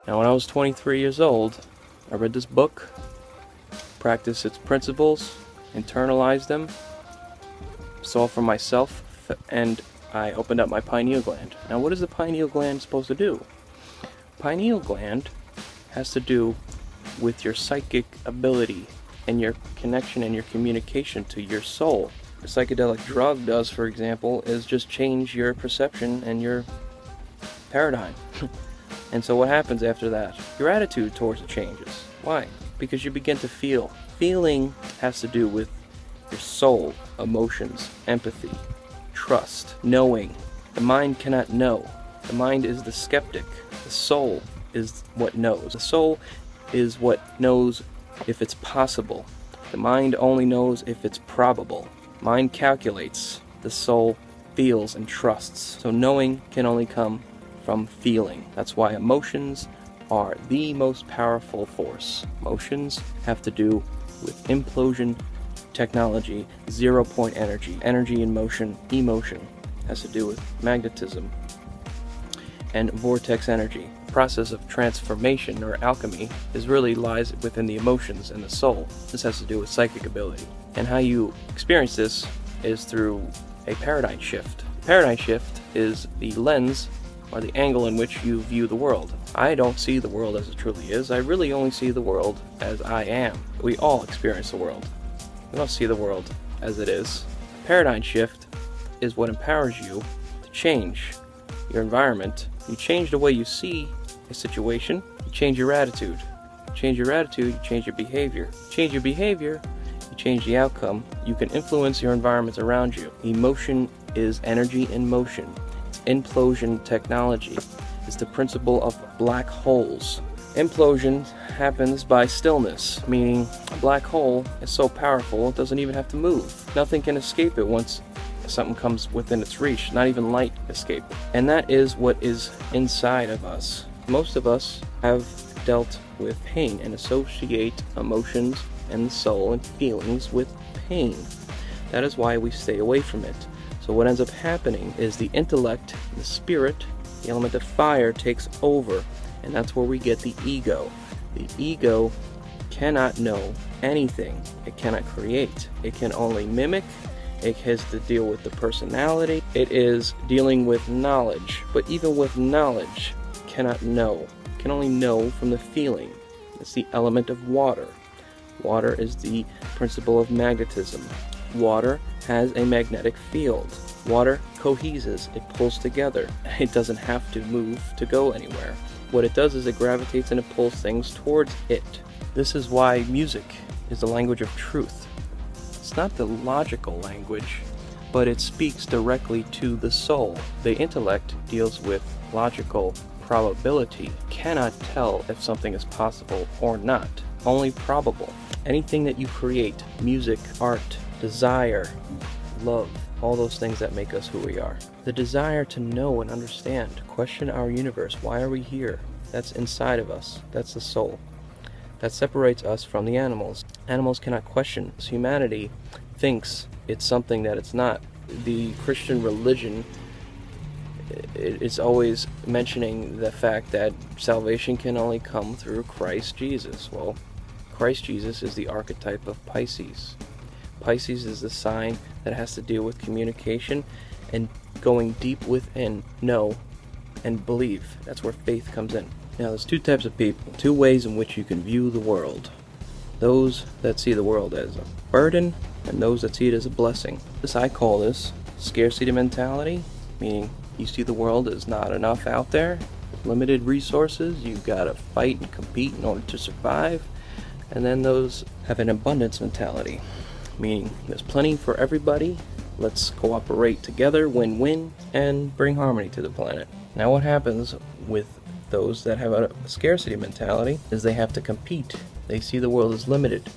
Now, when I was 23 years old, I read this book, practiced its principles, internalized them, saw for myself, and I opened up my pineal gland. Now, what is the pineal gland supposed to do? Pineal gland has to do with your psychic ability and your connection and your communication to your soul. A psychedelic drug does, for example, is just change your perception and your paradigm. And so what happens after that? Your attitude towards it changes. Why? Because you begin to feel. Feeling has to do with your soul, emotions, empathy, trust, knowing. The mind cannot know. The mind is the skeptic. The soul is what knows. The soul is what knows if it's possible. The mind only knows if it's probable. Mind calculates. The soul feels and trusts. So knowing can only come from feeling. That's why emotions are the most powerful force. Emotions have to do with implosion technology, 0-point energy, energy in motion. Emotion has to do with magnetism and vortex energy. The process of transformation, or alchemy, really lies within the emotions and the soul. This has to do with psychic ability. And how you experience this is through a paradigm shift. Paradigm shift is the lens or the angle in which you view the world. I don't see the world as it truly is. I really only see the world as I am. We all experience the world. We don't see the world as it is. Paradigm shift is what empowers you to change your environment. You change the way you see a situation, you change your attitude. You change your attitude, you change your behavior. You change your behavior, you change the outcome. You can influence your environment around you. Emotion is energy in motion. Implosion technology is the principle of black holes. Implosion happens by stillness, meaning a black hole is so powerful it doesn't even have to move. Nothing can escape it once something comes within its reach, not even light escape. And that is what is inside of us. Most of us have dealt with pain and associate emotions and the soul and feelings with pain. That is why we stay away from it. So what ends up happening is the intellect, the spirit, the element of fire takes over, and that's where we get the ego. The ego cannot know anything. It cannot create. It can only mimic. It has to deal with the personality. It is dealing with knowledge. But even with knowledge, it cannot know. It can only know from the feeling. It's the element of water. Water is the principle of magnetism. Water has a magnetic field. Water coheses, it pulls together. It doesn't have to move to go anywhere. What it does is it gravitates and it pulls things towards it. This is why music is the language of truth. It's not the logical language, but it speaks directly to the soul. The intellect deals with logical probability. Cannot tell if something is possible or not, only probable. Anything that you create, music, art, desire, love, all those things that make us who we are. The desire to know and understand, to question our universe. Why are we here? That's inside of us. That's the soul. That separates us from the animals. Animals cannot question. Humanity thinks it's something that it's not. The Christian religion is always mentioning the fact that salvation can only come through Christ Jesus. Well, Christ Jesus is the archetype of Pisces. Pisces is the sign that has to deal with communication and going deep within, know, and believe. That's where faith comes in. Now, there's two types of people, two ways in which you can view the world. Those that see the world as a burden, and those that see it as a blessing. I call this scarcity mentality, meaning you see the world as not enough out there, limited resources, you've got to fight and compete in order to survive. And then those have an abundance mentality, meaning there's plenty for everybody, let's cooperate together, win-win, and bring harmony to the planet. Now what happens with those that have a scarcity mentality is they have to compete. They see the world as limited.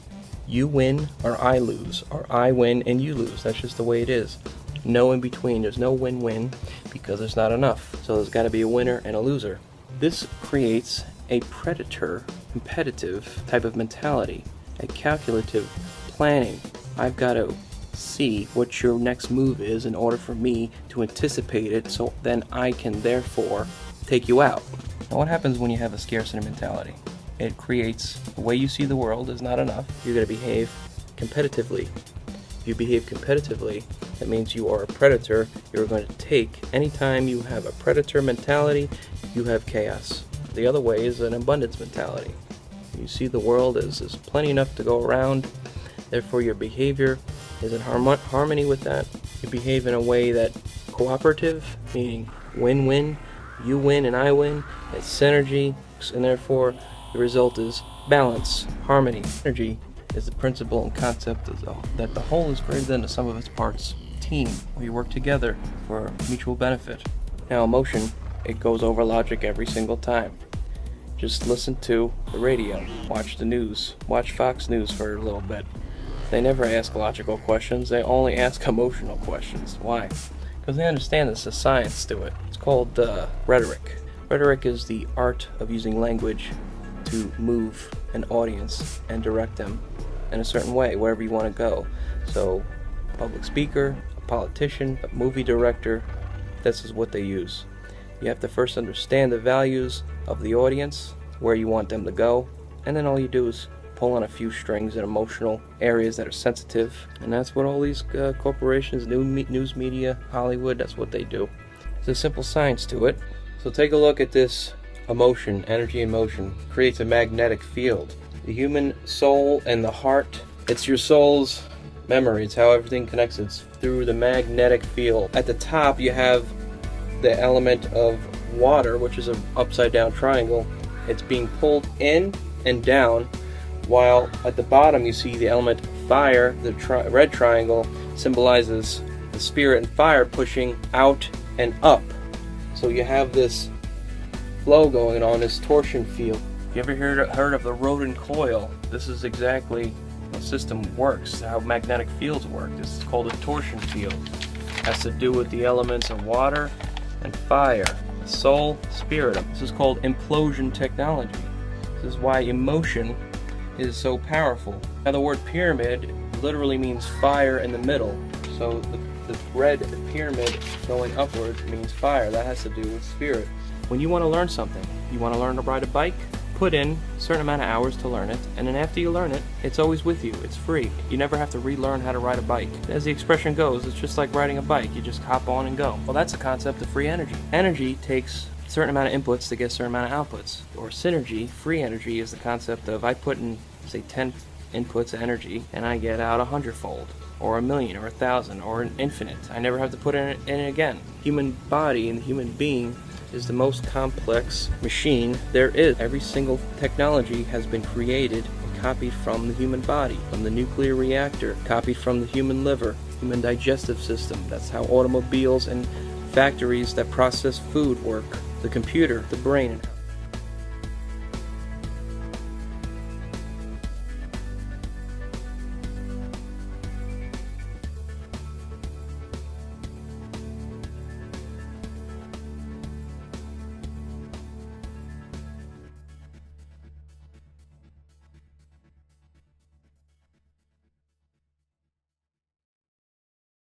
You win or I lose, or I win and you lose. That's just the way it is. No in between. There's no win-win because there's not enough. So there's got to be a winner and a loser. This creates a predator, competitive type of mentality, a calculative planning. I've got to see what your next move is in order for me to anticipate it, so then I can therefore take you out. Now what happens when you have a scarcity mentality? It creates the way you see the world is not enough. You're going to behave competitively. If you behave competitively, that means you are a predator. You're going to take, anytime you have a predator mentality, you have chaos. The other way is an abundance mentality. You see the world as there's plenty enough to go around, therefore your behavior is in harmony with that. You behave in a way that cooperative, meaning win-win, you win and I win, it's synergy, and therefore the result is balance, harmony. Synergy is the principle and concept that the whole is greater than the sum of its parts. Team, where you work together for mutual benefit. Now emotion, it goes over logic every single time. Just listen to the radio, watch the news, watch Fox News for a little bit. They never ask logical questions, they only ask emotional questions. Why? Because they understand there's a science to it. It's called rhetoric. Rhetoric is the art of using language to move an audience and direct them in a certain way, wherever you want to go. So, a public speaker, a politician, a movie director, this is what they use. You have to first understand the values of the audience, where you want them to go, and then all you do is pull on a few strings in emotional areas that are sensitive, and that's what all these corporations, news media, Hollywood, that's what they do. There's a simple science to it. So take a look at this emotion, energy in motion, creates a magnetic field. The human soul and the heart, it's your soul's memory, it's how everything connects, it's through the magnetic field. At the top you have the element of water, which is an upside down triangle. It's being pulled in and down, while at the bottom you see the element fire. The red triangle symbolizes the spirit and fire pushing out and up. So you have this flow going on, this torsion field. You ever heard of the rodent coil? This is exactly how the system works, how magnetic fields work. This is called a torsion field. It has to do with the elements of water and fire, soul, spirit. This is called implosion technology. This is why emotion is so powerful. Now the word pyramid literally means fire in the middle. So the red pyramid going upward means fire. That has to do with spirit. When you want to learn something, you want to learn to ride a bike, put in a certain amount of hours to learn it, and then after you learn it, it's always with you. It's free. You never have to relearn how to ride a bike. As the expression goes, it's just like riding a bike. You just hop on and go. Well, that's the concept of free energy. Energy takes a certain amount of inputs to get a certain amount of outputs. Or synergy, free energy, is the concept of I put in, say, 10 inputs of energy, and I get out 100-fold, or 1,000,000, or 1,000, or an infinite. I never have to put in it again. Human body and the human being is the most complex machine there is. Every single technology has been created and copied from the human body, from the nuclear reactor, copied from the human liver, human digestive system. That's how automobiles and factories that process food work. The computer, the brain,